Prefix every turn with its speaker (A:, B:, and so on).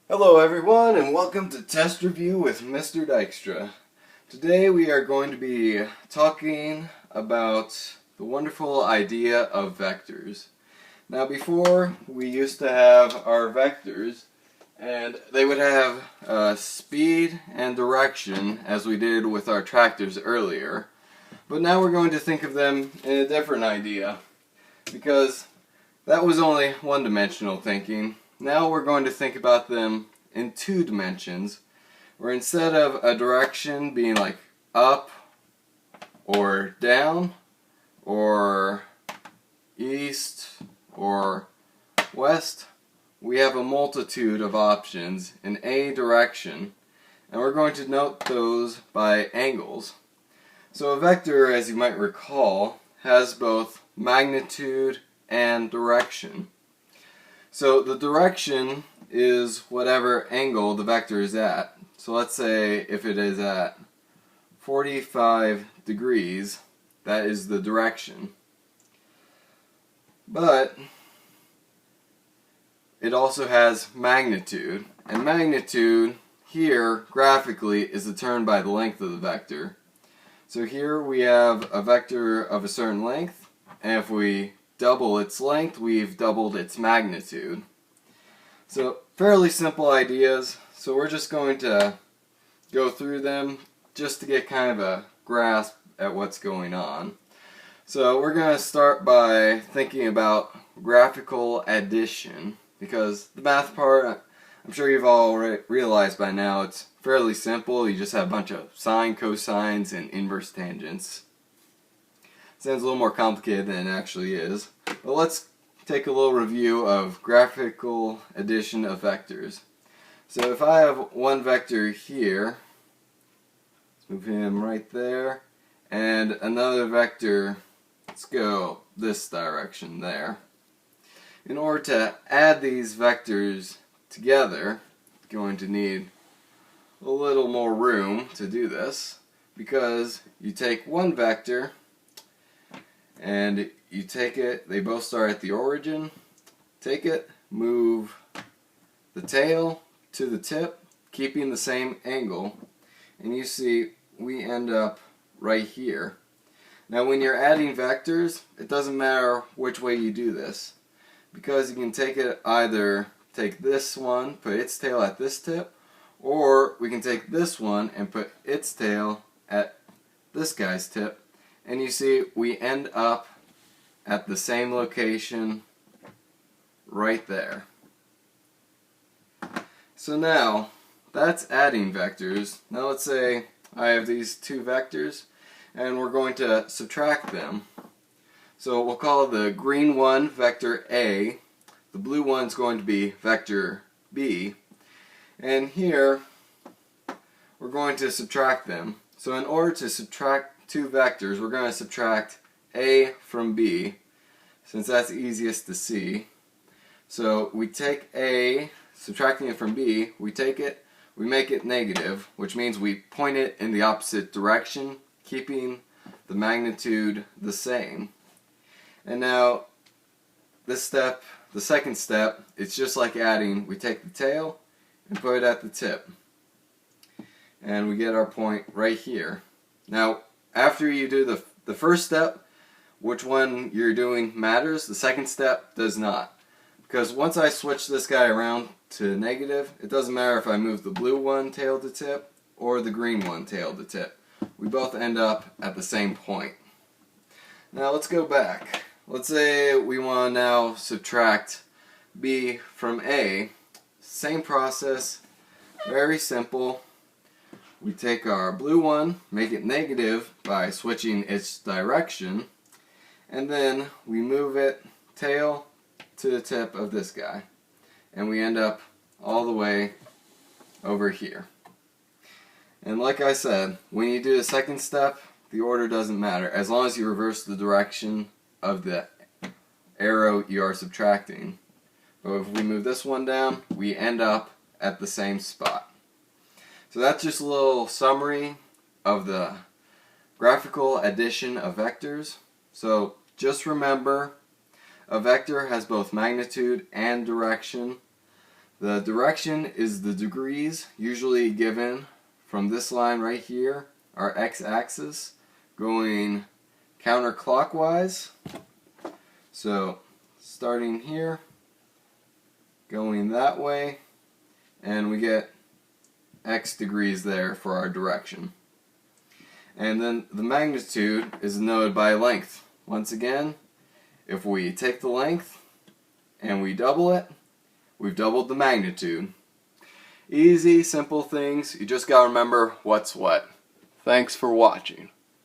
A: Hello everyone and welcome to Test Review with Mr. Dykstra. Today we are going to be talking about the wonderful idea of vectors. Now before we used to have our vectors and they would have speed and direction as we did with our tractors earlier. But now we're going to think of them in a different idea because that was only one-dimensional thinking. Now we're going to think about them in 2 dimensions, where instead of a direction being like up or down or east or west, we have a multitude of options in a direction, and we're going to note those by angles. So a vector, as you might recall, has both magnitude and direction. So the direction is whatever angle the vector is at. So let's say if it is at 45 degrees, that is the direction. But it also has magnitude, and magnitude here graphically is determined by the length of the vector. So here we have a vector of a certain length, and if we double its length, we've doubled its magnitude. So fairly simple ideas, so we're just going to go through them just to get kind of a grasp at what's going on. So we're going to start by thinking about graphical addition, because the math part, I'm sure you've all realized by now, it's fairly simple. You just have a bunch of sine, cosines, and inverse tangents. Sounds a little more complicated than it actually is. But let's take a little review of graphical addition of vectors. So if I have one vector here, let's move him right there, and another vector, let's go this direction there. In order to add these vectors together, I'm going to need a little more room to do this, because you take one vector and you take it, they both start at the origin, take it, move the tail to the tip, keeping the same angle, and you see we end up right here. Now when you're adding vectors, it doesn't matter which way you do this, because you can take it either take this one, put its tail at this tip, or we can take this one and put its tail at this guy's tip, and you see we end up at the same location right there. So now that's adding vectors. Now let's say I have these 2 vectors and we're going to subtract them. So we'll call the green one vector A, the blue one's going to be vector B, and here we're going to subtract them. So in order to subtract 2 vectors, we're going to subtract A from B, since that's easiest to see. So we take A, subtracting it from B, we take it, we make it negative, which means we point it in the opposite direction, keeping the magnitude the same. And now this step, the second step, it's just like adding. We take the tail and put it at the tip, and we get our point right here. Now after you do the first step, which one you're doing matters. The second step does not, because once I switch this guy around to negative, it doesn't matter if I move the blue one tail to tip or the green one tail to tip. We both end up at the same point. Now let's go back. Let's say we want to now subtract B from A. Same process, very simple. We take our blue one, make it negative by switching its direction, and then we move it tail to the tip of this guy, and we end up all the way over here. And like I said, when you do the second step, the order doesn't matter, as long as you reverse the direction of the arrow you are subtracting. But if we move this one down, we end up at the same spot. So that's just a little summary of the graphical addition of vectors. So just remember, a vector has both magnitude and direction. The direction is the degrees, usually given from this line right here, our x-axis, going counterclockwise. So starting here, going that way, and we get x degrees there for our direction. And then the magnitude is denoted by length. Once again, if we take the length and we double it, we've doubled the magnitude. Easy, simple things. You just gotta remember what's what. Thanks for watching.